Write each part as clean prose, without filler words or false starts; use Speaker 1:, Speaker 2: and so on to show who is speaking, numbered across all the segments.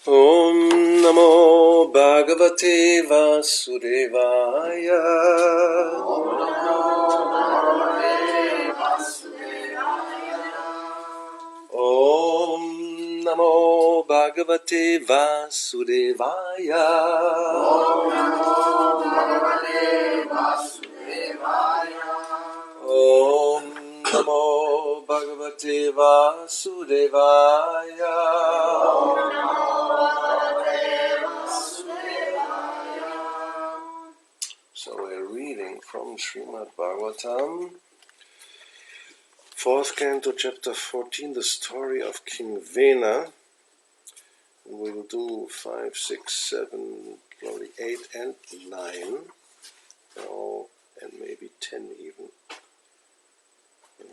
Speaker 1: Om Namo Bhagavate Vasudevaya.
Speaker 2: Om Namo Bhagavate Vasudevaya.
Speaker 1: Om Namo Bhagavate Vasudevaya.
Speaker 2: Om Namo Bhagavate Vasudevaya.
Speaker 1: Om Namo Bhagavate Vasudevaya.
Speaker 2: Om Namo Bhagavate Vasudevaya.
Speaker 1: So we're reading from Srimad Bhagavatam, 4th Canto, Chapter 14, the story of King Vena. We'll do 5, 6, 7, probably 8 and 9, and maybe 10 even.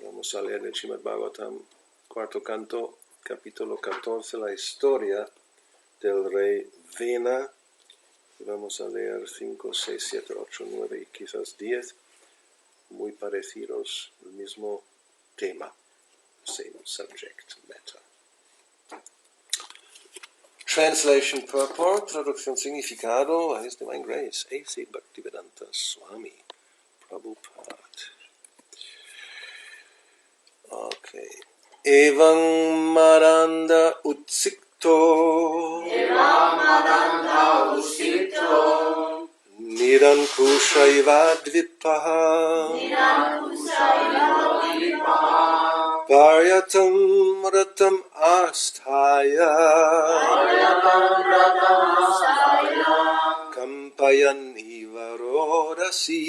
Speaker 1: Vamos a leer el Srimad Bhagavatam, 4º canto, capítulo 14, la historia del rey Vena. Vamos a leer 5, 6, 7, 8, 9 y quizás 10, muy parecidos, el mismo tema, same subject matter. Translation purport, traducción significado, His Divine Grace, A.C. Bhaktivedanta Swami Prabhupada. Okay. Evam Maranda Utsikto Nirankusha Dvipaha Paryatam Ratam Asthaya Kampayan Ivarodasi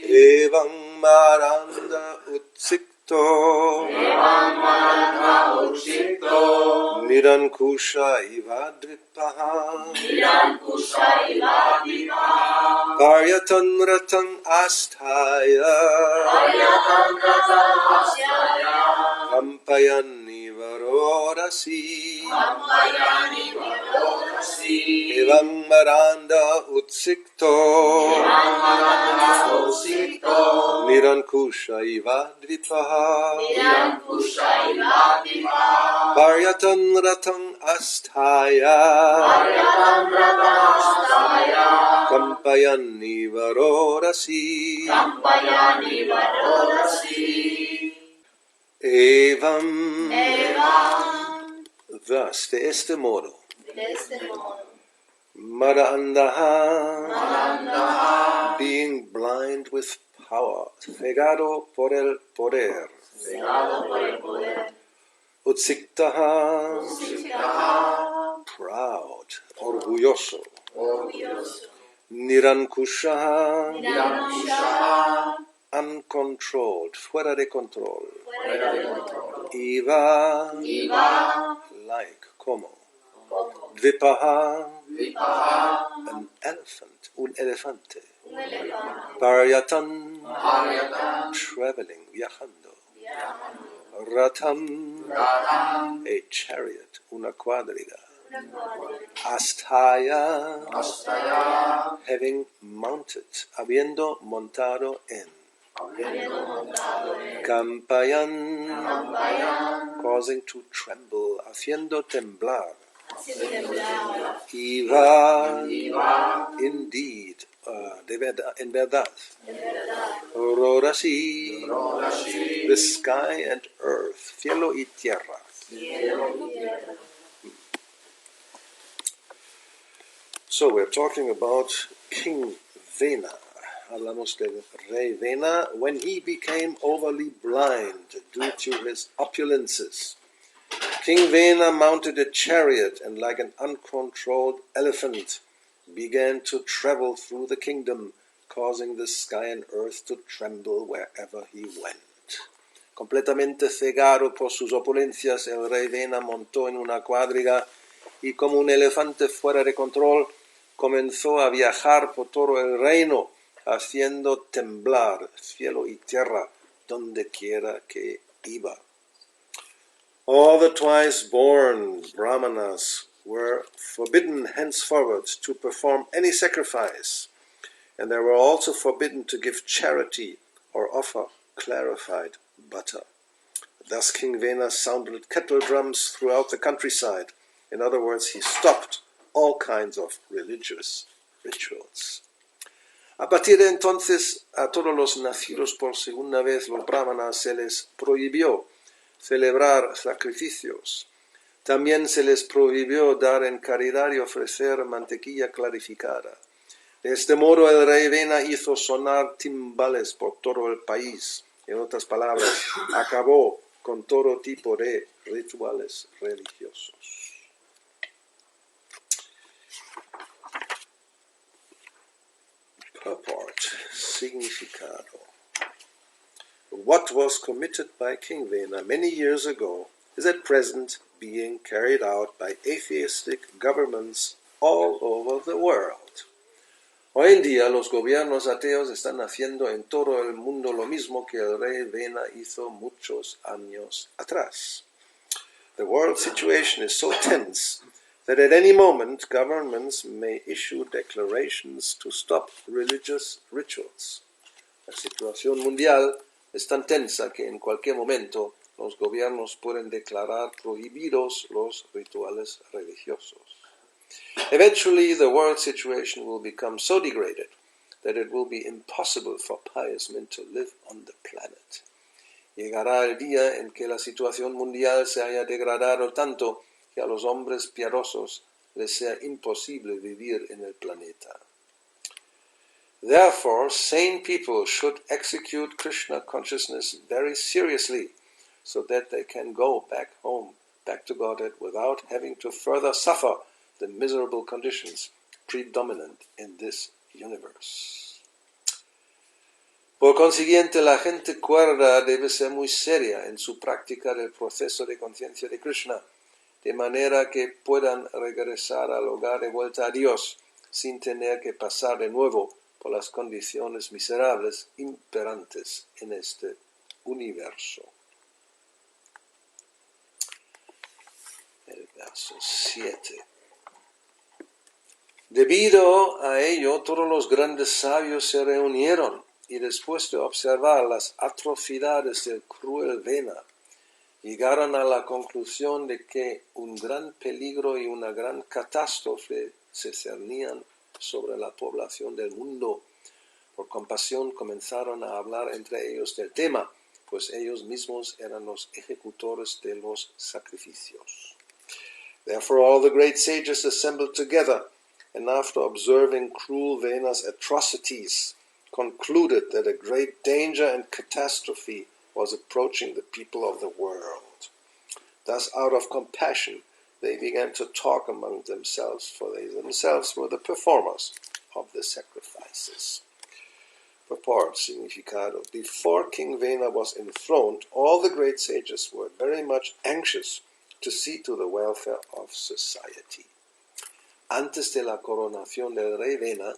Speaker 1: Evam Maranda Utsikto Nirankusha Ivadvipaha Paryatan Ratan Asthaya Kampayan Nivarodasi Evam Maranda Utsikto Nirankusha Ivadvipaha Paryatan Ratan Asthaya Kampayan Nivarodasi Evam thus, de este modo Mara being blind with power, cegado por el poder, Utsiktaha, proud, orgulloso, Nirankushaha, uncontrolled, fuera de control, Iva, like, como, Dvipaha, an elephant, un elefante, Paryatan, traveling, viajando, Ratam, a chariot, una cuadriga, Asthaya, having mounted, habiendo montado en, Kampayan, causing to tremble, haciendo temblar, Iva, indeed, en verdad, Rodasi, the sky and earth, cielo y tierra. So we're talking about King Vena. Hablamos del rey Vena when he became overly blind due to his opulences. King Vena mounted a chariot and like an uncontrolled elephant began to travel through the kingdom, causing the sky and earth to tremble wherever he went. Completamente cegado por sus opulencias, el rey Vena montó en una cuadriga y como un elefante fuera de control, comenzó a viajar por todo el reino, haciendo temblar cielo y tierra donde quiera que iba. All the twice-born brahmanas were forbidden henceforward to perform any sacrifice, and they were also forbidden to give charity or offer clarified butter. Thus King Vena sounded kettle drums throughout the countryside. In other words, he stopped all kinds of religious rituals. A partir de entonces, a todos los nacidos por segunda vez, los brahmanas, se les prohibió celebrar sacrificios. También se les prohibió dar en caridad y ofrecer mantequilla clarificada. De este modo el rey Vena hizo sonar timbales por todo el país. En otras palabras, acabó con todo tipo de rituales religiosos. Purport, significado. What was committed by King Vena many years ago is at present being carried out by atheistic governments all over the world. Hoy en día los gobiernos ateos están haciendo en todo el mundo lo mismo que el rey Vena hizo muchos años atrás. The world situation is so tense that at any moment governments may issue declarations to stop religious rituals. La situación mundial es tan tensa que en cualquier momento los gobiernos pueden declarar prohibidos los rituales religiosos. Eventually, the world situation will become so degraded that it will be impossible for pious men to live on the planet. Llegará el día en que la situación mundial se haya degradado tanto que a los hombres piadosos les sea imposible vivir en el planeta. Therefore, sane people should execute Krishna consciousness very seriously so that they can go back home, back to Godhead, without having to further suffer the miserable conditions predominant in this universe. Por consiguiente, la gente cuerda debe ser muy seria en su práctica del proceso de conciencia de Krishna, de manera que puedan regresar al hogar de vuelta a Dios sin tener que pasar de nuevo por las condiciones miserables imperantes en este universo. El verso 7. Debido a ello, todos los grandes sabios se reunieron y después de observar las atrocidades del cruel Vena, llegaron a la conclusión de que un gran peligro y una gran catástrofe se cernían sobre la población del mundo. Por compasión comenzaron a hablar entre ellos del tema, pues ellos mismos eran los ejecutores de los sacrificios. Therefore all the great sages assembled together, and after observing cruel Vena's atrocities, concluded that a great danger and catastrophe was approaching the people of the world. Thus, out of compassion, they began to talk among themselves, for they themselves were the performers of the sacrifices. Purport, significado. Before King Vena was enthroned, all the great sages were very much anxious to see to the welfare of society. Antes de la coronación del rey Vena,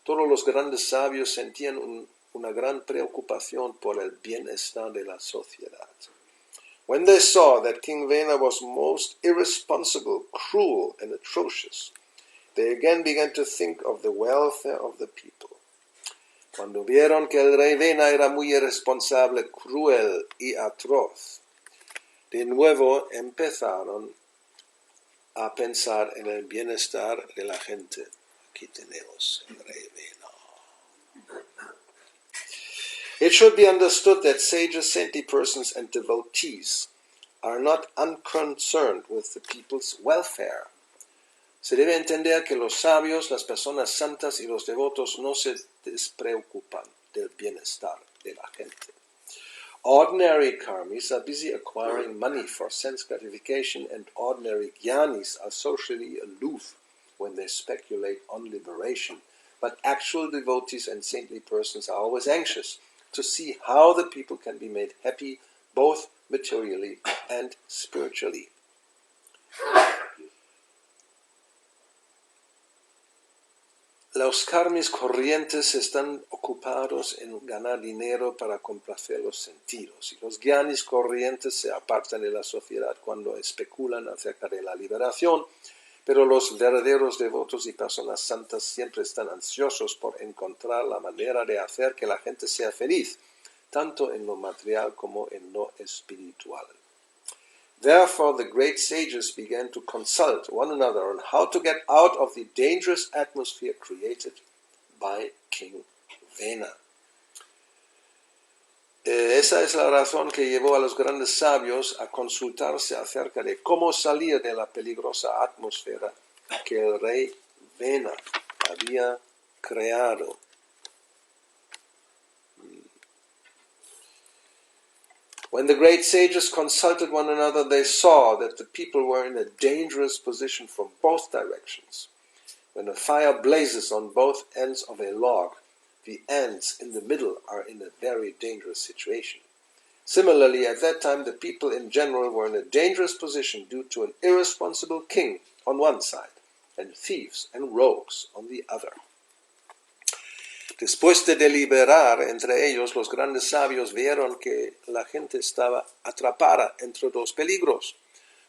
Speaker 1: todos los grandes sabios sentían una gran preocupación por el bienestar de la sociedad. When they saw that King Vena was most irresponsible, cruel, and atrocious, they again began to think of the welfare of the people. Cuando vieron que el rey Vena era muy irresponsable, cruel y atroz, de nuevo empezaron a pensar en el bienestar de la gente. Aquí tenemos el rey Vena. It should be understood that sages, saintly persons, and devotees are not unconcerned with the people's welfare. Se debe entender que los sabios, las personas santas y los devotos no se despreocupan del bienestar de la gente. Ordinary karmis are busy acquiring money for sense gratification, and ordinary jnanis are socially aloof when they speculate on liberation. But actual devotees and saintly persons are always anxious to see how the people can be made happy, both materially and spiritually. Los karmis corrientes están ocupados en ganar dinero para complacer los sentidos, y los jnanis corrientes se apartan de la sociedad cuando especulan acerca de la liberación, pero los verdaderos devotos y personas santas siempre están ansiosos por encontrar la manera de hacer que la gente sea feliz, tanto en lo material como en lo espiritual. Therefore the great sages began to consult one another on how to get out of the dangerous atmosphere created by King Vena. Esa es la razón que llevó a los grandes sabios a consultarse acerca de cómo salir de la peligrosa atmósfera que el rey Vena había creado. When the great sages consulted one another, they saw that the people were in a dangerous position from both directions. When a fire blazes on both ends of a log, the ends in the middle are in a very dangerous situation. Similarly, at that time, the people in general were in a dangerous position due to an irresponsible king on one side and thieves and rogues on the other. Después de deliberar entre ellos, los grandes sabios vieron que la gente estaba atrapada entre dos peligros.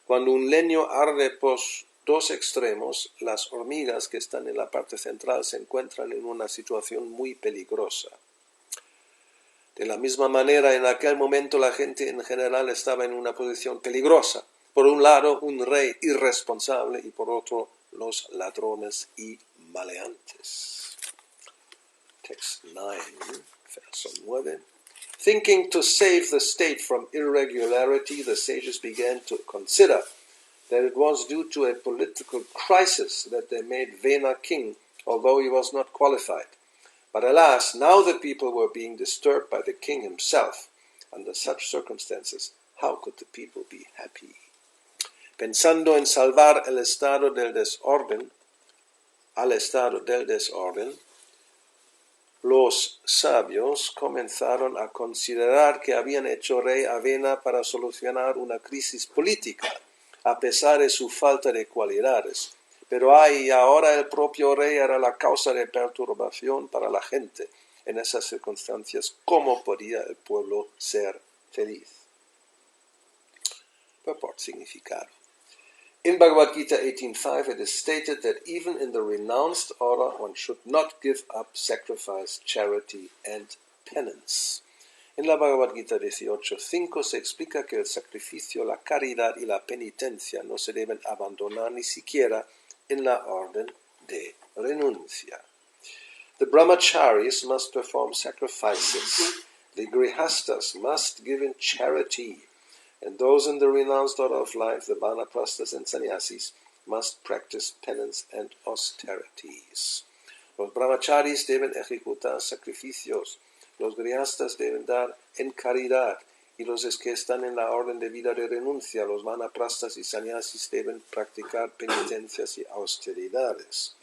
Speaker 1: Cuando un leño arde por dos extremos, las hormigas que están en la parte central se encuentran en una situación muy peligrosa. De la misma manera, en aquel momento la gente en general estaba en una posición peligrosa. Por un lado, un rey irresponsable y por otro, los ladrones y maleantes. Text 9, verso 9. Thinking to save the state from irregularity, the sages began to consider that it was due to a political crisis that they made Vena king, although he was not qualified. But alas, now the people were being disturbed by the king himself. Under such circumstances, how could the people be happy? Pensando en salvar al estado del desorden, los sabios comenzaron a considerar que habían hecho rey a Vena para solucionar una crisis política, a pesar de su falta de cualidades. Pero ahora el propio rey era la causa de perturbación para la gente. En esas circunstancias, ¿cómo podía el pueblo ser feliz? Purport, significado. In Bhagavad Gita 18.5 it is stated that even in the renounced order one should not give up sacrifice, charity and penance. En la Bhagavad Gita 18.5 se explica que el sacrificio, la caridad y la penitencia no se deben abandonar ni siquiera en la orden de renuncia. The brahmacharis must perform sacrifices, the grihastas must give in charity, and those in the renounced order of life, the vanaprasthas and sannyasis, must practice penance and austerities. Los brahmacharis deben ejecutar sacrificios, los grihastas deben dar en caridad, y los que están en la orden de vida de renuncia, los vanaprasthas y sannyasis, deben practicar penitencias y austeridades.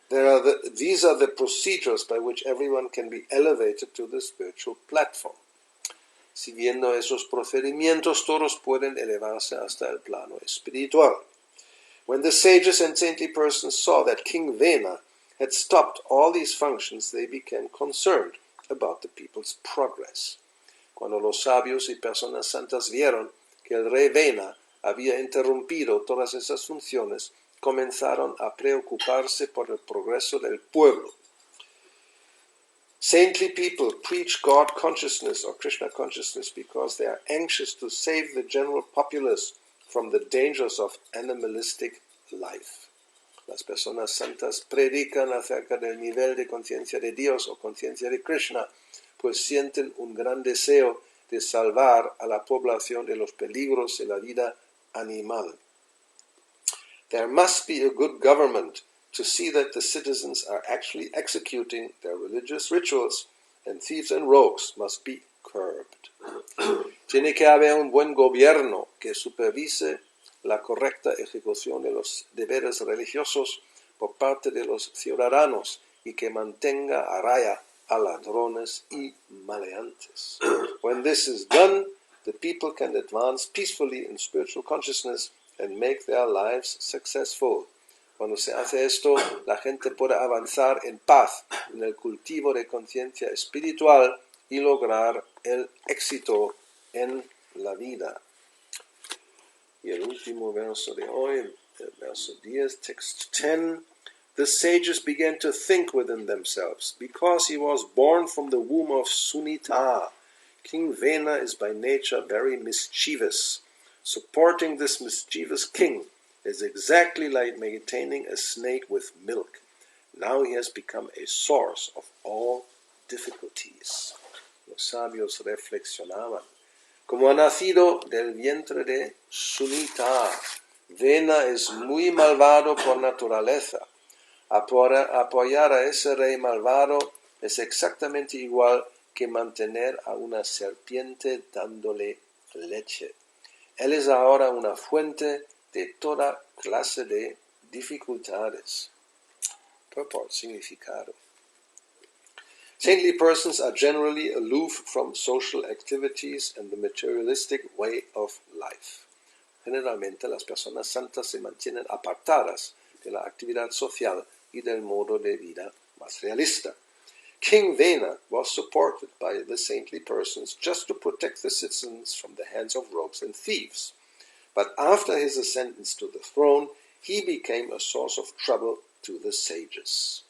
Speaker 1: These are the procedures by which everyone can be elevated to the spiritual platform. Siguiendo esos procedimientos, todos pueden elevarse hasta el plano espiritual. When the sages and saintly persons saw that King Vena had stopped all these functions, they became concerned about the people's progress. Cuando los sabios y personas santas vieron que el rey Vena había interrumpido todas esas funciones, comenzaron a preocuparse por el progreso del pueblo. Saintly people preach God consciousness or Krishna consciousness because they are anxious to save the general populace from the dangers of animalistic life. Las personas santas predican acerca del nivel de conciencia de Dios o conciencia de Krishna, pues sienten un gran deseo de salvar a la población de los peligros de la vida animal. There must be a good government to see that the citizens are actually executing their religious rituals, and thieves and rogues must be curbed. Tiene que haber un buen gobierno que supervise la correcta ejecución de los deberes religiosos por parte de los ciudadanos y que mantenga a raya a ladrones y maleantes. When this is done, the people can advance peacefully in spiritual consciousness and make their lives successful. Cuando se hace esto, la gente puede avanzar en paz en el cultivo de conciencia espiritual y lograr el éxito en la vida. Y el último verso de hoy, el verso 10, text 10. The sages began to think within themselves, because he was born from the womb of Sunita, King Vena is by nature very mischievous. Supporting this mischievous king is exactly like maintaining a snake with milk. Now he has become a source of all difficulties. Los sabios reflexionaban. Como ha nacido del vientre de Sunita, Vena es muy malvado por naturaleza. Apoyar a ese rey malvado es exactamente igual que mantener a una serpiente dándole leche. Él es ahora una fuente de toda clase de dificultades. Purport, significado. Saintly persons are generally aloof from social activities and the materialistic way of life. Generalmente las personas santas se mantienen apartadas de la actividad social y del modo de vida más realista. King Vena was supported by the saintly persons just to protect the citizens from the hands of rogues and thieves. But after his ascendance to the throne, he became a source of trouble to the sages.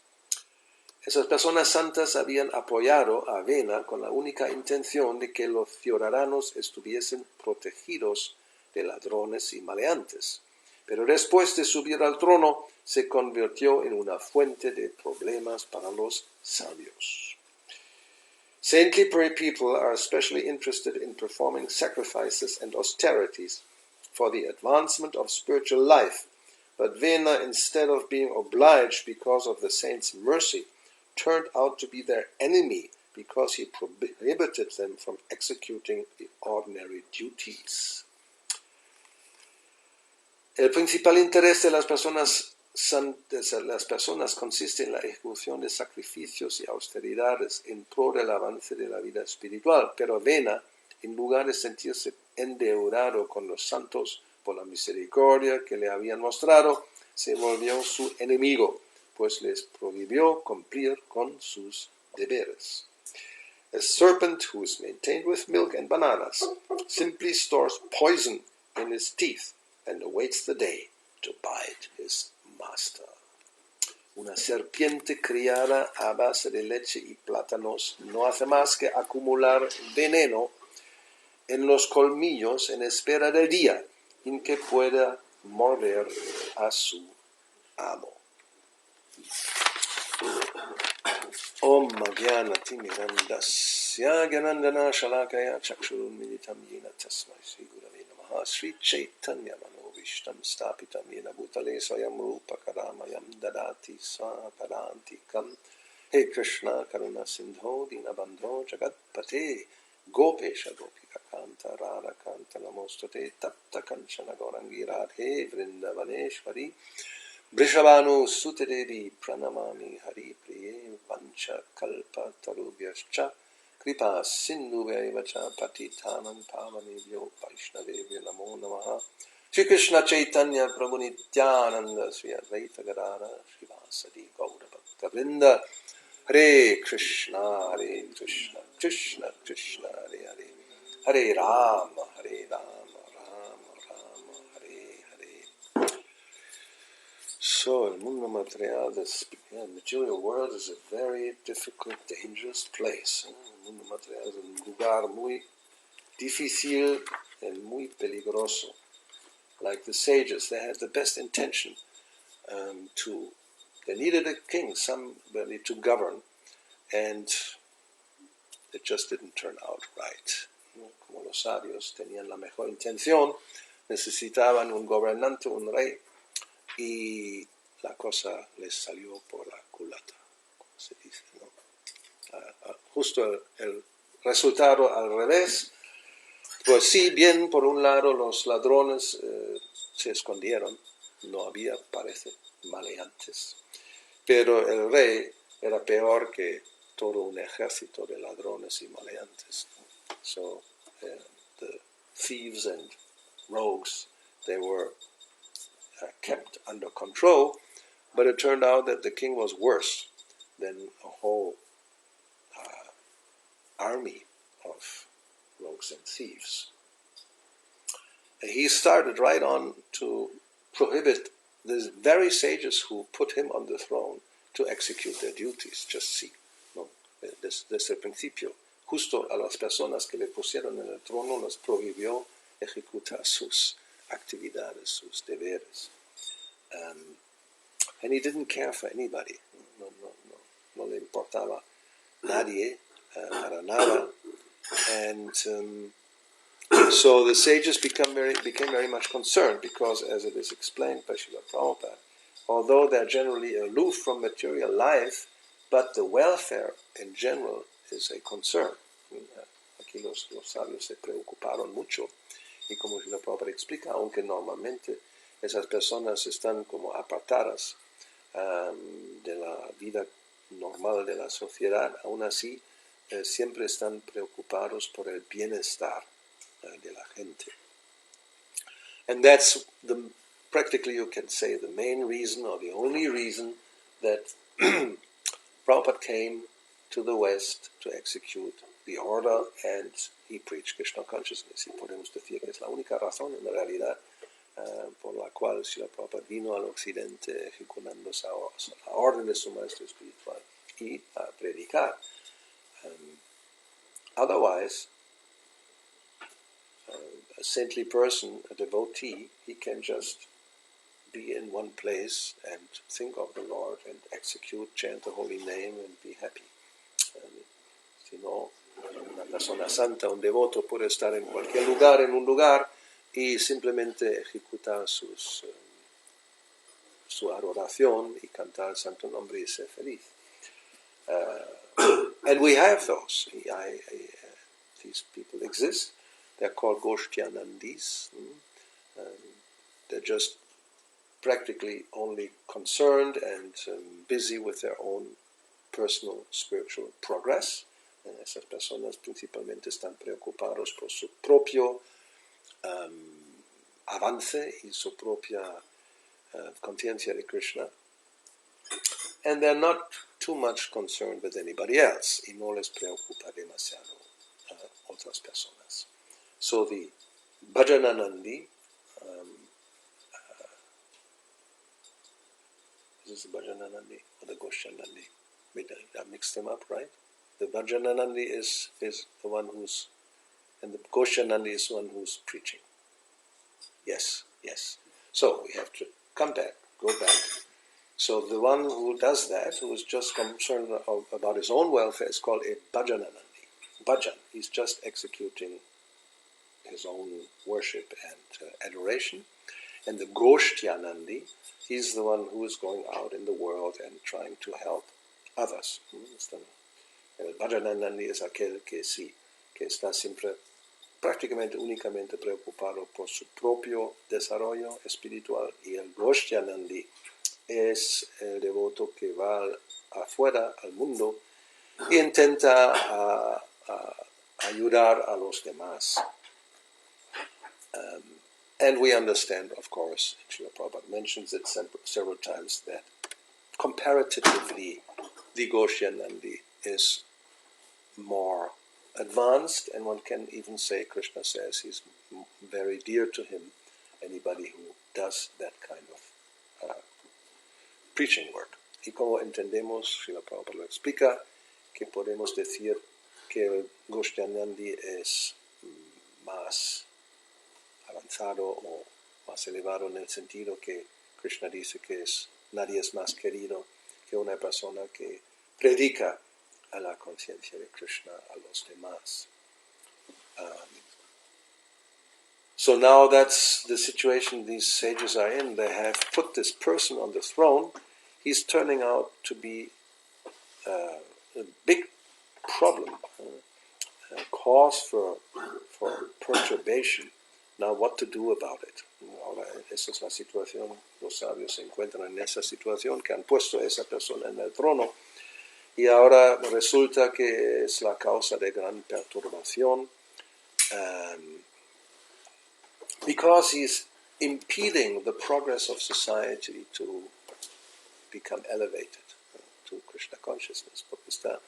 Speaker 1: Esas personas santas habían apoyado a Vena con la única intención de que los ciudadanos estuviesen protegidos de ladrones y maleantes. Pero después de subir al trono, se convirtió en una fuente de problemas para los sabios. Saintly people are especially interested in performing sacrifices and austerities for the advancement of spiritual life, but Vena, instead of being obliged because of the saints' mercy, turned out to be their enemy because he prohibited them from executing the ordinary duties. El principal interés de las personas consiste en la ejecución de sacrificios y austeridades en pro del avance de la vida espiritual, pero Vena, en lugar de sentirse endeudado con los santos por la misericordia que le habían mostrado, se volvió su enemigo, pues les prohibió cumplir con sus deberes. A serpent who is maintained with milk and bananas simply stores poison in his teeth and awaits the day to bite his master. Una serpiente criada a base de leche y plátanos no hace más que acumular veneno en los colmillos en espera del día en que pueda morder a su amo. Om Magyana Timirandasya Gyanandana Shalakaya Chakshurunmilitam Yena Tasmai Sri Gurave Namaha Sri Chaitanya Manovishtam Stapitam Yena Bhutale Swayam Rupa Karamayam Dadati Swapadantikam. He Krishna Karuna Sindho Dinabandho Jagatpate Gopesha Gopika Kanta Radha Kanta Namostate Tapta Kanchana Gaurangi Radhe Vrindavaneshwari Vrishabhanu Sutedevi Pranamami Hari Priye Vancha Kalpa Tarubhyascha Kripa Sindhuvacha Patitanam Pavanebhyo Vaishnavebhyo Namo Namaha. Shri Krishna Chaitanya Prabhu Nityananda Sri Advaita Gadara Srivasadi Gaura Bhakta Vrinda. Hare Krishna Krishna Krishna Hare Hare Hare Rama Rama Rama Hare Hare. So, el mundo material, the material world is a very difficult, dangerous place. El mundo material es un lugar muy difícil y muy peligroso. Like the sages, they had the best intention they needed a king, somebody to govern, and it just didn't turn out right. Como los sabios tenían la mejor intención, necesitaban un gobernante, un rey, y la cosa les salió por la culata, como se dice, ¿no? Justo el resultado al revés. Pues sí, bien, por un lado los ladrones se escondieron, no había, parece, maleantes, pero el rey era peor que todo un ejército de ladrones y maleantes. So the thieves and rogues, they were kept under control, but it turned out that the king was worse than a whole army of rogues and thieves. And he started right on to prohibit the very sages who put him on the throne to execute their duties. Just see, ¿no? Desde el principio, justo a las personas que le pusieron en el trono, les prohibió ejecuta sus actividades, sus deberes. And he didn't care for anybody. No le importaba nadie, para nada. And so the sages became very much concerned because, as it is explained by Srila Prabhupada, although they're generally aloof from material life, but the welfare in general is a concern. Aquí los sabios se preocuparon mucho y como Srila Prabhupada explica, aunque normalmente esas personas están como apartadas de la vida normal de la sociedad, aún así siempre están preocupados por el bienestar de la gente. And that's practically you can say the main reason or the only reason that Prabhupada came to the West to execute the order and he preached Krishna consciousness. Y podemos decir que es la única razón en realidad por la cual Srila Prabhupada vino al occidente ejecutando la orden de su maestro espiritual y a predicar. Otherwise, a saintly person, a devotee, he can just be in one place and think of the Lord and execute, chant the holy name and be happy. Si no, una persona santa, un devoto puede estar en cualquier lugar, en un lugar, y simplemente ejecutar su adoración y cantar el santo nombre y ser feliz. And we have those. These people exist. They're called Goshtyanandis. They're just practically only concerned and busy with their own personal spiritual progress. Esas personas principalmente están preocupados por su propio avance y su propia conciencia de Krishna. And they're not too much concerned with anybody else. Y no les preocupa demasiado otras personas. So the Bhajananandi, is this the Bhajananandi or the Goshanandi? I mixed them up, right? The Bhajananandi is the one who's, and the Goshanandi is the one who's preaching. Yes. So we have to come back, go back. So the one who does that, who is just concerned about his own welfare, is called a Bhajananandi. Bhajan, he's just executing his own worship and adoration. And the Goshtyanandi, he's the one who is going out in the world and trying to help others. El Bhajananandi es aquel que sí, que está siempre prácticamente únicamente preocupado por su propio desarrollo espiritual. Y el Goshtyanandi es el devoto que va afuera al mundo e intenta ayudar a los demás. And we understand, of course, Srila Prabhupada mentions it several times, that comparatively the Goshtyanandi is more advanced, and one can even say, Krishna says, he's very dear to him, anybody who does that kind of preaching work. Y como entendemos, Srila Prabhupada lo explica, que podemos decir que el Goshtyanandi es más avanzado o más elevado en el sentido que Krishna dice que nadie es más querido que una persona que predica a la conciencia de Krishna a los demás. So now that's the situation these sages are in. They have put this person on the throne. He's turning out to be a big problem, a cause for perturbation. Now, what to do about it? Ahora, esa es la situación. Los sabios se encuentran en esa situación, que han puesto a esa persona en el trono. Y ahora resulta que es la causa de gran perturbación. Because he's impeding the progress of society to become elevated to Krishna consciousness. Porque está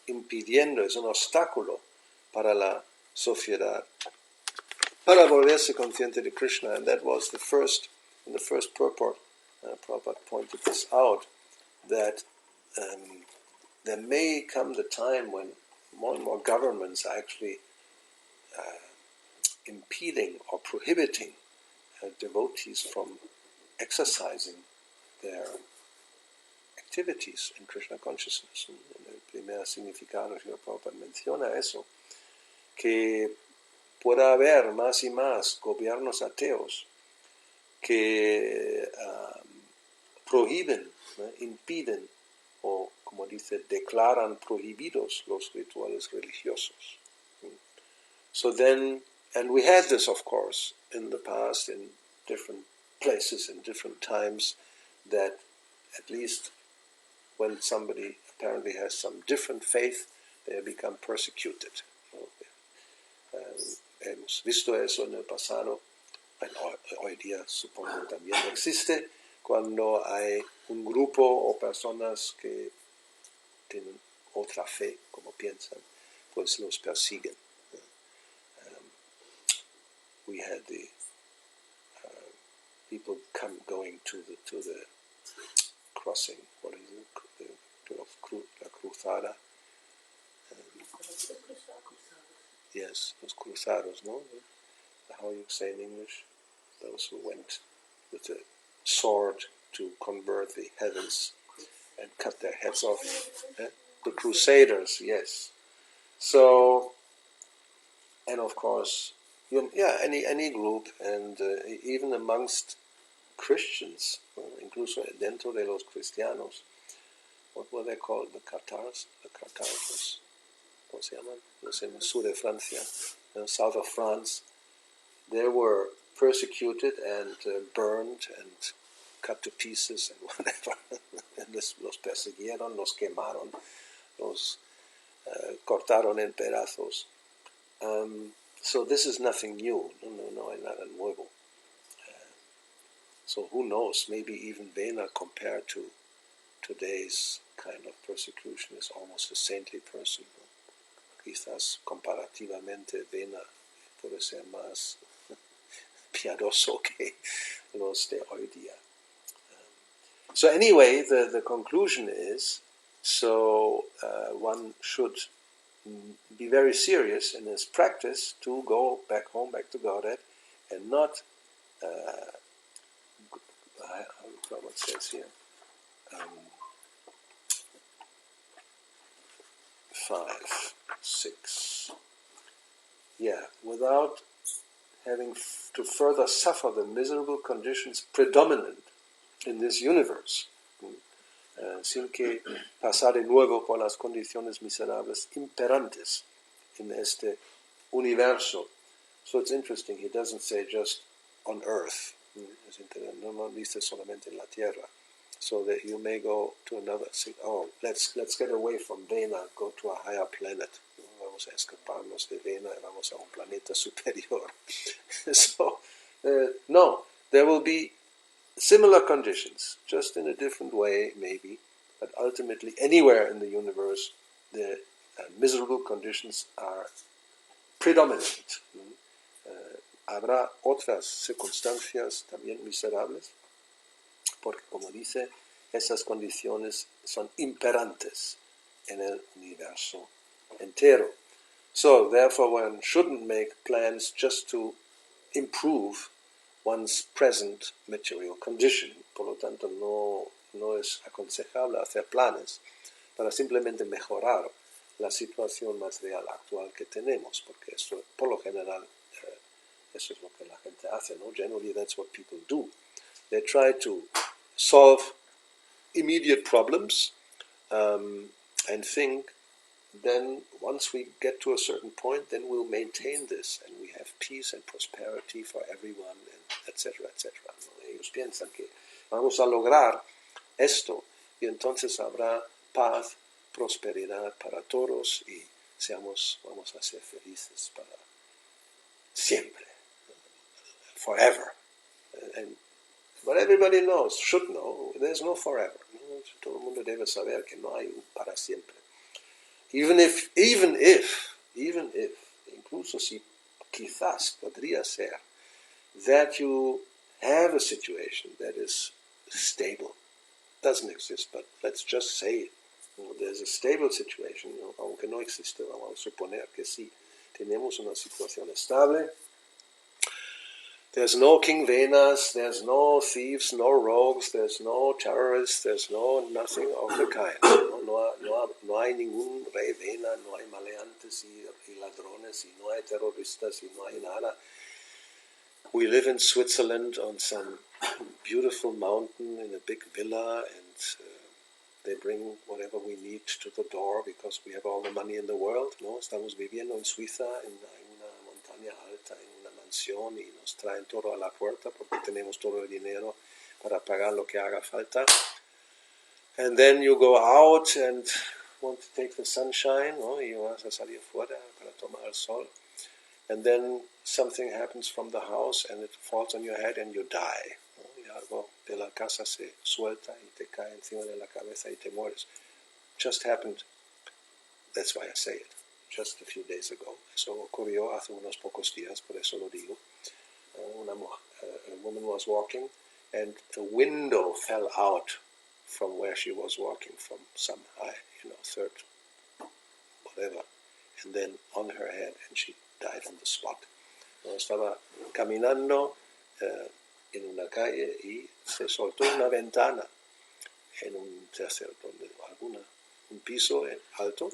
Speaker 1: impidiendo, es un obstáculo para la sociedad para volverse consciente de Krishna. And that was the first purport. Prabhupada pointed this out, that there may come the time when more and more governments are actually impeding or prohibiting devotees from exercising their activities in Krishna consciousness. En el primer significado, Srila Prabhupada menciona eso, que pueda haber más y más gobiernos ateos que prohíben, impiden o, como dice, declaran prohibidos los rituales religiosos. So then, and we had this, of course, in the past, in different places, in different times, that at least when somebody apparently has some different faith, they become persecuted. Hemos visto eso en el pasado, hoy día supongo que también existe, cuando hay un grupo o personas que tienen otra fe, como piensan, pues los persiguen. We had the people going to the crossing, what is it, la cruzada. Yes, los cruzados, no? How you say in English? Those who went with a sword to convert the heavens and cut their heads off. The Crusaders, yes. So, and of course, any group, and even amongst Christians, incluso dentro de los cristianos, what were they called? The Catars, ¿cómo se llaman? Los en el sur de Francia, south of France. They were persecuted and burned and cut to pieces and whatever. And los persiguieron, los quemaron, los cortaron en pedazos. So this is nothing new. No hay nada nuevo. So who knows? Maybe even Vena, compared to today's kind of persecution, is almost a saintly person. Quizás comparativamente Vena puede ser más piadoso que los de hoy día. So anyway, the conclusion is, so one should be very serious in his practice to go back home, back to Godhead, and not, what says here, 5, 6, without having to further suffer the miserable conditions predominant in this universe, sin que pasar de nuevo por las condiciones miserables imperantes en este universo. So it's interesting, he doesn't say just on earth, no dice solamente en la tierra, so that you may go to another, let's get away from Vena, go to a higher planet. Vamos a escaparnos de Vena y vamos a un planeta superior. So, no, there will be similar conditions, just in a different way, maybe, but ultimately, anywhere in the universe, the miserable conditions are predominant. Habrá otras circunstancias también miserables, porque, como dice, esas condiciones son imperantes en el universo entero. So, therefore, one shouldn't make plans just to improve one's present material condition. Por lo tanto, no es aconsejable hacer planes para simplemente mejorar la situación material actual que tenemos, porque eso, por lo general, eso es lo que la gente hace, ¿no? Generally, that's what people do. They try to solve immediate problems and think, then once we get to a certain point, then we'll maintain this and we have peace and prosperity for everyone, and etc., etc. Ellos piensan que vamos a lograr esto y entonces habrá paz, prosperidad para todos y vamos a ser felices para siempre, forever. But everybody knows, should know, there's no forever. Todo el mundo debe saber que no hay un para siempre. Even if, incluso si quizás podría ser, that you have a situation that is stable, doesn't exist, but let's just say it. There's a stable situation, aunque no existe, vamos a suponer que sí, tenemos una situación estable, There's no King Venas, there's no thieves, no rogues, there's no terrorists, there's no nothing of the kind. No hay ningún rey Vena, no hay maleantes y ladrones, y no hay terroristas, y no hay nada. We live in Switzerland on some beautiful mountain in a big villa, and they bring whatever we need to the door because we have all the money in the world. ¿No? Estamos viviendo en Suiza en una montaña alta, en una mansión, y nos traen todo a la puerta porque tenemos todo el dinero para pagar lo que haga falta. And then you go out and want to take the sunshine, ¿no? Y vas a salir fuera para tomar el sol. And then something happens from the house and it falls on your head and you die. ¿No? Y algo de la casa se suelta y te cae encima de la cabeza y te mueres. Just happened, that's why I say it, just a few days ago. Eso ocurrió hace unos pocos días, por eso lo digo. A woman was walking and a window fell out from where she was walking, from some high, third, whatever, and then on her head, and she died on the spot. Estaba caminando en una calle y se soltó una ventana en un tercer, un piso alto,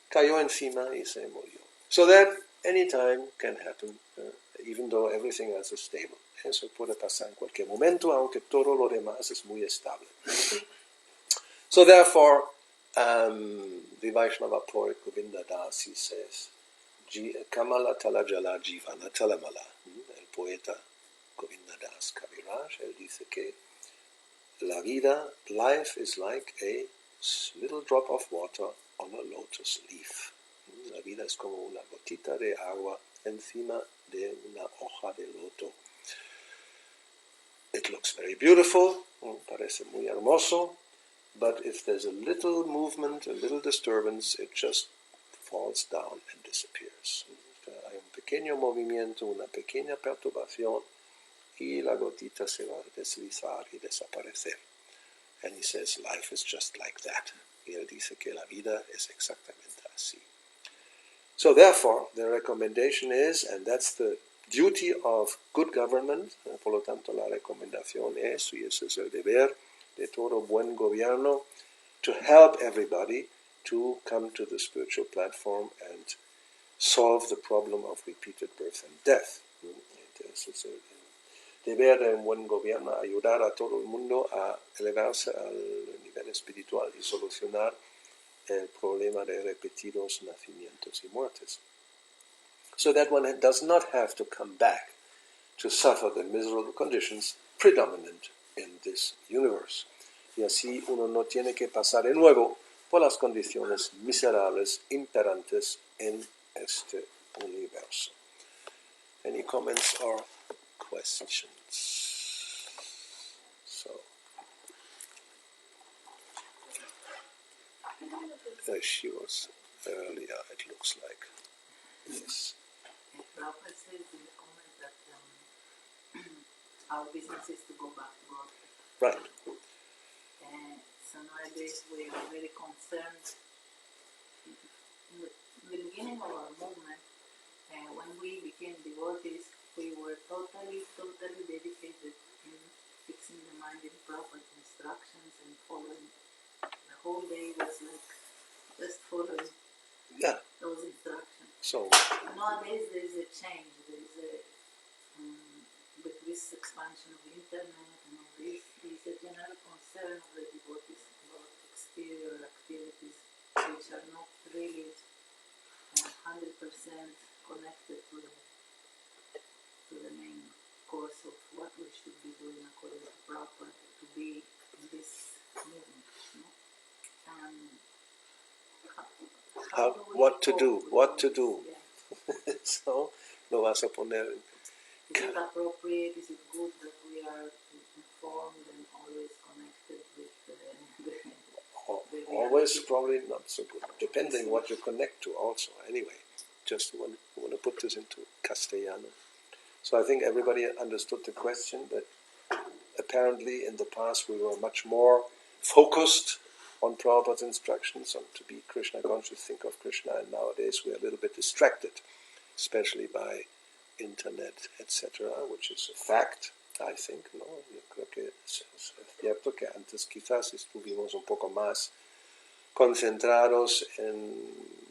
Speaker 1: cayó encima y se murió. So that any time can happen, even though everything else is stable. Eso puede pasar en cualquier momento, aunque todo lo demás es muy estable. So therefore, the Vaishnava poet Govinda Das, he says, Kamala Talajala Jivana Talamala. El poeta Govinda Das Kaviraj, él dice que la vida, life is like a little drop of water on a lotus leaf. La vida es como una gotita de agua encima de una hoja de loto. It looks very beautiful, parece muy hermoso, but if there's a little movement, a little disturbance, it just falls down and disappears. Hay un pequeño movimiento, una pequeña perturbación, y la gotita se va a deslizar y desaparecer. And he says, life is just like that. Y él dice que la vida es exactamente así. So therefore, the recommendation is, and that's the duty of good government, por lo tanto la recomendación es, y ese es el deber de todo buen gobierno, to help everybody to come to the spiritual platform and solve the problem of repeated birth and death. Entonces, es el deber de un buen gobierno ayudar a todo el mundo a elevarse al nivel espiritual y solucionar el problema de repetidos nacimientos y muertes. So that one does not have to come back to suffer the miserable conditions predominant in this universe. Y así uno no tiene que pasar de nuevo por las condiciones miserables imperantes en este universo. Any comments or questions? So, she was earlier, it looks like. Yes.
Speaker 2: Prabhupada says in the comment that our business is to go back to God.
Speaker 1: Right.
Speaker 2: So nowadays we are very concerned. In the beginning of our movement, when we became devotees, we were totally dedicated in fixing the mind in Prabhupada's instructions and following. The whole day was like just following those instructions.
Speaker 1: So
Speaker 2: nowadays there is a change. There is a with this expansion of the internet and all this, there is a general concern of the devotees about exterior activities which are not really 100% connected to the main course of what we should be doing according to Prabhupada to be in this movement. No?
Speaker 1: What to do.
Speaker 2: Yeah.
Speaker 1: So, lo vas a poner.
Speaker 2: Is it appropriate? Is it good that we are informed and always connected with the
Speaker 1: always probably not so good, depending what you connect to also. Anyway, just want to put this into Castellano. So I think everybody understood the question, that apparently in the past we were much more focused on Prabhupada's instructions, on to be Krishna conscious, think of Krishna, and nowadays we're a little bit distracted, especially by internet, etc., which is a fact, I think, ¿no? Yo creo que es cierto que antes quizás estuvimos un poco más concentrados en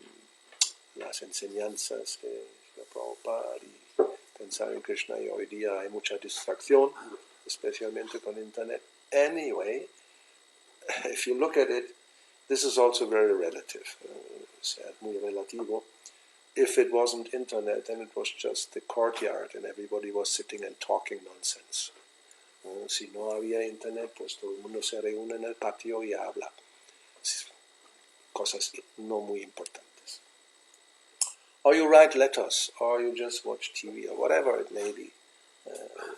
Speaker 1: las enseñanzas de Prabhupada y pensar en Krishna, y hoy día hay mucha distracción, especialmente con internet. Anyway, if you look at it, this is also very relative, muy relativo. If it wasn't internet, then it was just the courtyard and everybody was sitting and talking nonsense. Si no había internet, pues todo el mundo se reúne en el patio y habla. Cosas no muy importantes. Or you write letters, or you just watch TV, or whatever it may be.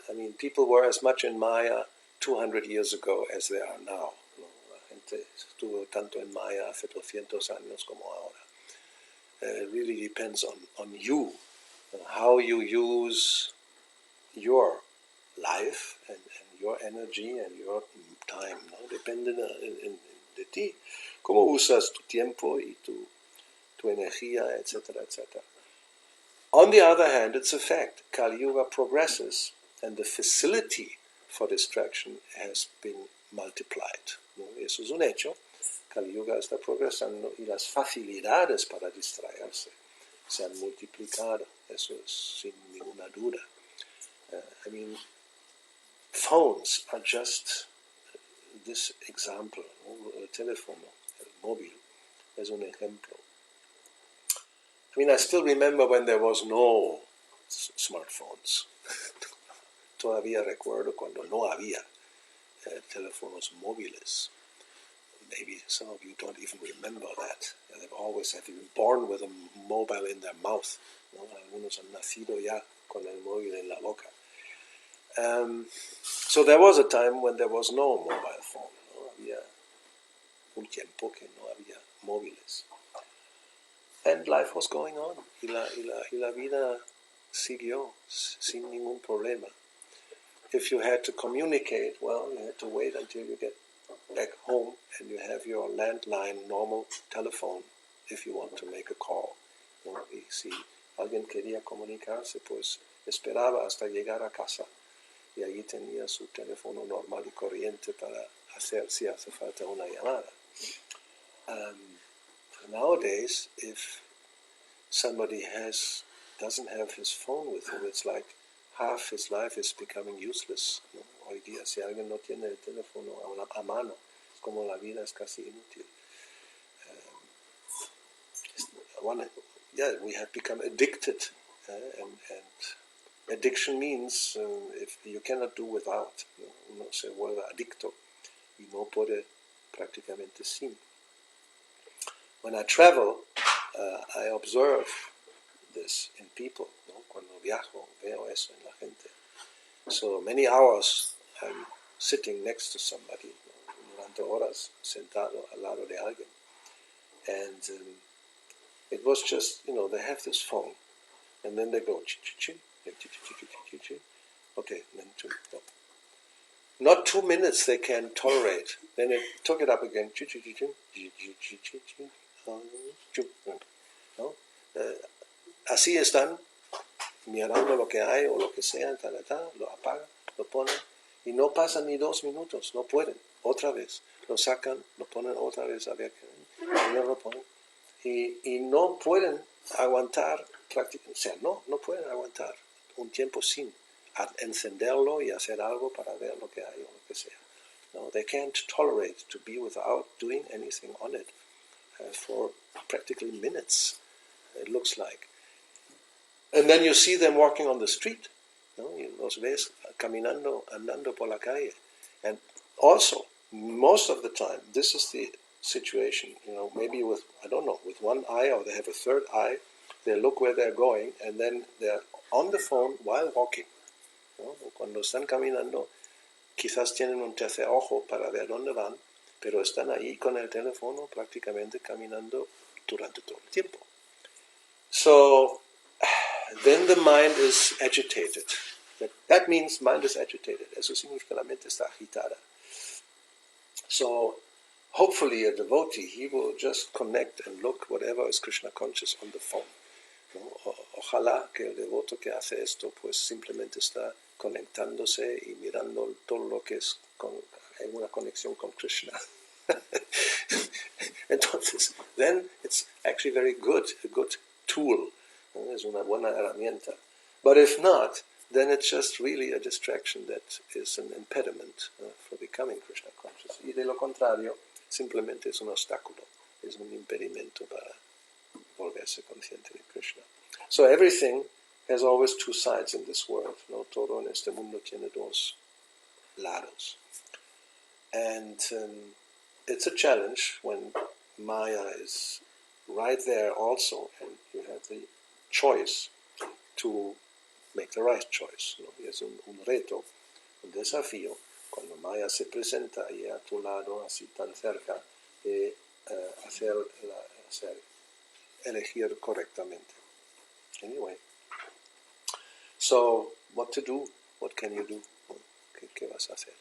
Speaker 1: I mean, people were as much in Maya 200 years ago as they are now. La gente estuvo tanto en Maya hace 200 años como ahora. It really depends on you, how you use your life and your energy and your time, ¿no? Depende de ti. Cómo usas tu tiempo y tu energía, etcétera, etcétera. On the other hand, it's a fact. Kali Yuga progresses and the facility for distraction has been multiplied, ¿no? Eso es un hecho. Kali Yuga está progresando y las facilidades para distraerse se han multiplicado. Eso es sin ninguna duda. I mean, phones are just this example, ¿no? El teléfono, el móvil, es un ejemplo. I mean, I still remember when there was no smartphones. Todavía recuerdo cuando no había teléfonos móviles. Maybe some of you don't even remember that. They've always have been born with a mobile in their mouth, ¿no? Algunos han nacido ya con el móvil en la boca. So there was a time when there was no mobile phone, ¿no? Había un tiempo que no había móviles. And life was going on. Y la vida siguió sin ningún problema. If you had to communicate, well, you had to wait until you get back home and you have your landline normal telephone if you want to make a call, ¿no? Y si alguien quería comunicarse, pues esperaba hasta llegar a casa y allí tenía su teléfono normal y corriente para hacer si hace falta una llamada. Nowadays, if somebody doesn't have his phone with him, it's like half his life is becoming useless, ¿no? Hoy día, si alguien no tiene el teléfono a mano, es como la vida es casi inútil. We have become addicted, and addiction means if you cannot do without, ¿no? Uno se vuelve adicto y no puede prácticamente sin. When I travel, I observe this in people, ¿no? Cuando viajo, veo eso en la gente. So many hours I'm sitting next to somebody, ¿no? Durante horas sentado al lado de alguien. And it was just, they have this phone. And then they go, chi-chi-chi, chi-chi-chi-chi-chi-chi. Okay, then no. Not 2 minutes they can tolerate. Then they took it up again, chi-chi-chi-chi, chi-chi-chi-chi-chi. ¿No? Así están mirando lo que hay o lo que sea, lo apagan, lo ponen y no pasan ni 2 minutos, no pueden, otra vez, lo sacan, lo ponen otra vez, a ver, y lo ponen y no pueden aguantar prácticamente, o sea, no pueden aguantar un tiempo sin encenderlo y hacer algo para ver lo que hay o lo que sea. No, they can't tolerate to be without doing anything on it for practically minutes, it looks like. And then you see them walking on the street, ¿no? Y los ves caminando, andando por la calle. And also, most of the time, this is the situation, maybe with one eye or they have a third eye, they look where they're going and then they're on the phone while walking, ¿no? Cuando están caminando, quizás tienen un tercer ojo para ver dónde van, pero están ahí con el teléfono prácticamente caminando durante todo el tiempo. So, then the mind is agitated. That means mind is agitated. Eso significa la mente está agitada. So, hopefully a devotee, he will just connect and look whatever is Krishna conscious on the phone. ¿No? ojalá que el devoto que hace esto pues simplemente está conectándose y mirando todo lo que es en una conexión con Krishna. Entonces, then it's actually very good, a good tool. Es una buena herramienta. But if not, then it's just really a distraction that is an impediment for becoming Krishna conscious. Y de lo contrario, simplemente es un obstáculo, es un impedimento para volverse consciente de Krishna. So everything has always two sides in this world. ¿No? Todo en este mundo tiene dos lados. And it's a challenge when Maya is right there also, and you have the choice to make the right choice. ¿No? Y es un reto, un desafío, cuando Maya se presenta ahí a tu lado, así tan cerca, de elegir correctamente. Anyway, so what to do? What can you do? ¿Qué vas a hacer?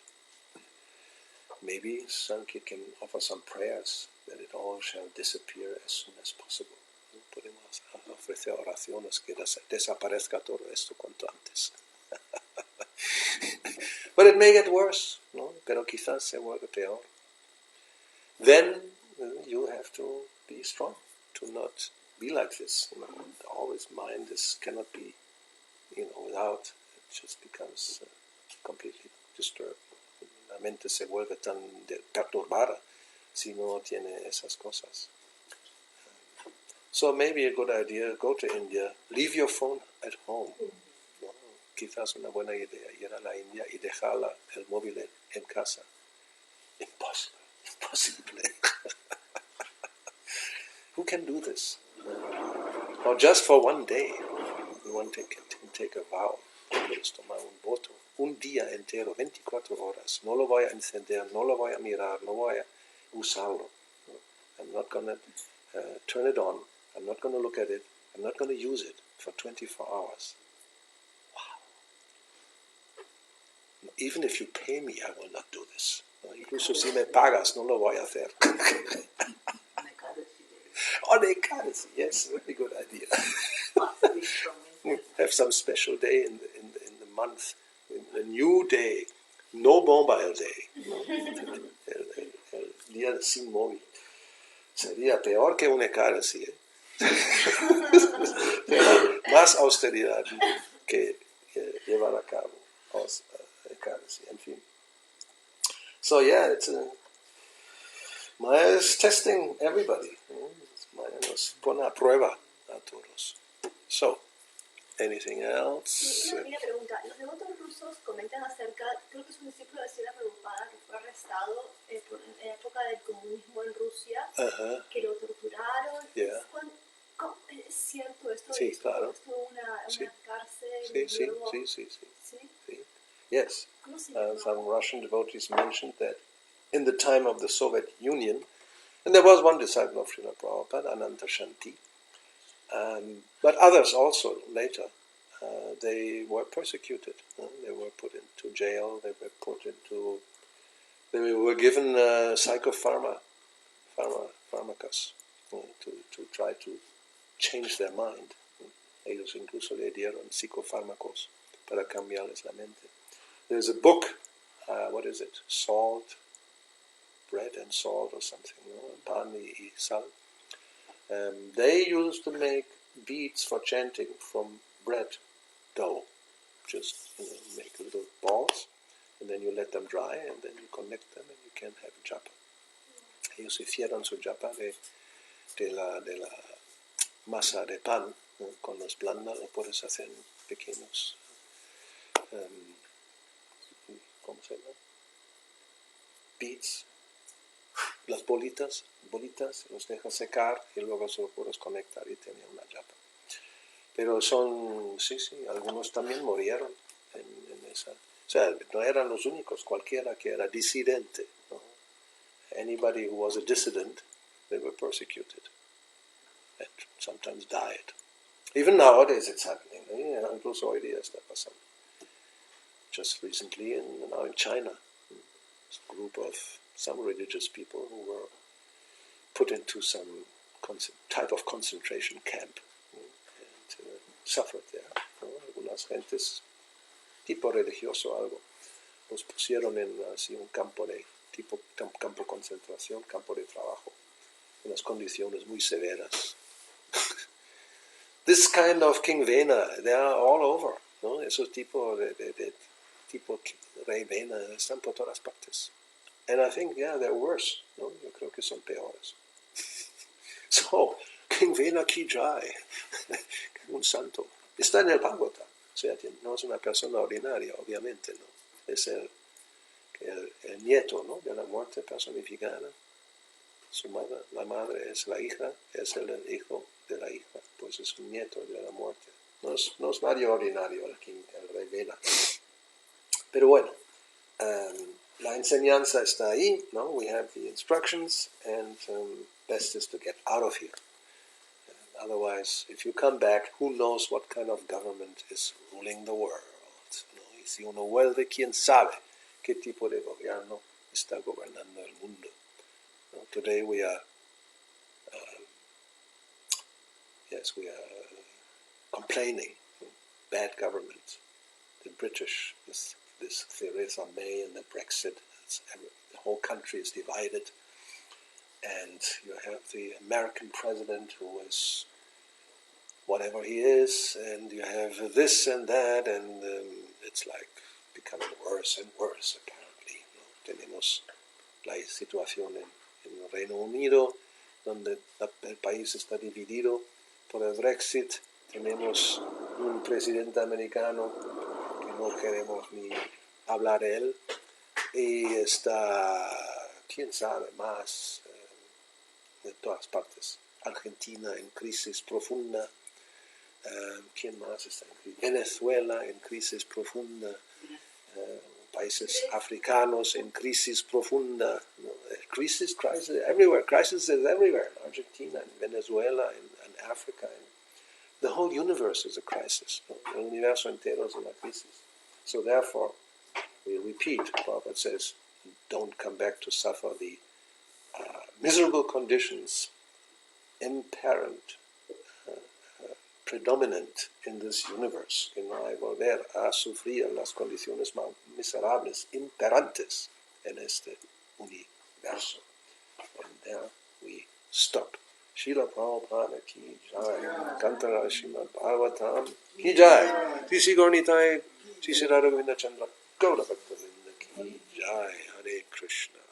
Speaker 1: Maybe Sankya can offer some prayers that it all shall disappear as soon as possible. ¿No? Podemos ofrecer oraciones que desaparezca todo esto cuanto antes. But it may get worse, ¿no? Pero quizás se vuelve peor. Then you have to be strong to not be like this. You know, always mind cannot be, without. It just becomes completely disturbed. La mente se vuelve tan perturbada si no tiene esas cosas. So maybe a good idea, go to India, leave your phone at home. ¿No? Quizás una buena idea, ir a la India y dejar el móvil en casa. Impossible. Who can do this? Or just for one day, one can take a vow. Puedes tomar un voto. Un día entero, 24 horas. No lo voy a encender, no lo voy a mirar, no voy a usarlo. I'm not going to turn it on. I'm not going to look at it. I'm not going to use it for 24 hours. Wow. Even if you pay me, I will not do this. Incluso si me pagas, no lo voy a hacer. On Ekadasi, yes, very good idea. Have some special day in the month, a new day, no mobile day, el día sin móvil. Sería peor que un Ekadasi, ¿eh? Más austeridad que llevar a cabo Ekadasi, en fin. So yeah, Maya is testing everybody. Maya nos pone a prueba a todos. So, anything else?
Speaker 3: Una pregunta. Los devotos rusos comentan acerca, creo que es un discípulo de Srila Prabhupada que fue arrestado en la época del comunismo en Rusia, que lo torturaron.
Speaker 1: Yeah.
Speaker 3: ¿Es cierto esto?
Speaker 1: Sí, claro.
Speaker 3: Estuvo una cárcel.
Speaker 1: Sí. Yes. Some Russian devotees mentioned that in the time of the Soviet Union, and there was one disciple of Srila Prabhupada, Ananta Shanti, but others also later, they were persecuted. They were put into jail. They were given pharmacas to try to change their mind. Ellos incluso le dieron psicofármacos para cambiarles la mente. There's a book, what is it? Salt, bread and salt or something, pan y sal. They used to make beads for chanting from bread dough. Just make little balls, and then you let them dry, and then you connect them, and you can have japa. Ellos hicieron su japa de la masa de pan, con los blanda lo puedes hacer en pequeños, ¿cómo se llama? Beads. Las bolitas, los dejas secar y luego se lo puedes conectar y tenía una japa. Pero sí, algunos también murieron en esa. O sea, no eran los únicos, cualquiera que era disidente, ¿no? Anybody who was a dissident, they were persecuted and sometimes died. Even nowadays it's happening. Incluso hoy día está pasando. Just recently, now in China, a group of some religious people who were put into some type of concentration camp. And suffered there. ¿No? Algunas gentes, tipo religioso algo, los pusieron en así un campo de campo de concentración, campo de trabajo, en unas condiciones muy severas. This kind of King Vena, they are all over, ¿no? Esos tipo tipo Rey Vena están por todas partes. And I think, yeah, they're worse, ¿no? Yo creo que son peores. So, King Vena Ki Jai, un santo, está en el Bhagavata. O sea, no es una persona ordinaria, obviamente, ¿no? Es el nieto, ¿no? De la muerte personificada. Su madre, la madre es la hija, es el hijo de la hija, pues es un nieto de la muerte. No es nadie ordinario el Rey Vena. Pero bueno, la enseñanza está ahí, ¿no? We have the instructions, and best is to get out of here. Otherwise, if you come back, who knows what kind of government is ruling the world, ¿no? Y si uno vuelve, ¿quién sabe qué tipo de gobierno está gobernando el mundo? ¿No? Today we are complaining, bad government. The British, this Theresa May and the Brexit, the whole country is divided. And you have the American president who is whatever he is, and you have this and that, and it's like becoming worse and worse, apparently. ¿No? Tenemos la situación en el Reino Unido, donde el país está dividido por el Brexit. Tenemos un presidente americano que no queremos ni hablar de él, y está, quién sabe, más de todas partes. Argentina en crisis profunda. ¿Quién más está en crisis? Venezuela en crisis profunda. Países africanos en crisis profunda. Crisis everywhere. Crisis is everywhere. In Argentina, in Venezuela, in Africa. The whole universe is a crisis. El universo entero es una crisis. So therefore, we repeat, Prabhupada says, don't come back to suffer the miserable conditions imperant, predominant in this universe. Que no hay volver a sufrir las condiciones más miserables, imperantes en este universo. And there we stop. Srila Prabhupada ki jai. Kantara Srimad Bhagavatam ki jai. Sri Gaurnitai, Sri Radha Govinda Chandra, Gaura Bhakta Vrinda ki jai. Hare Krishna.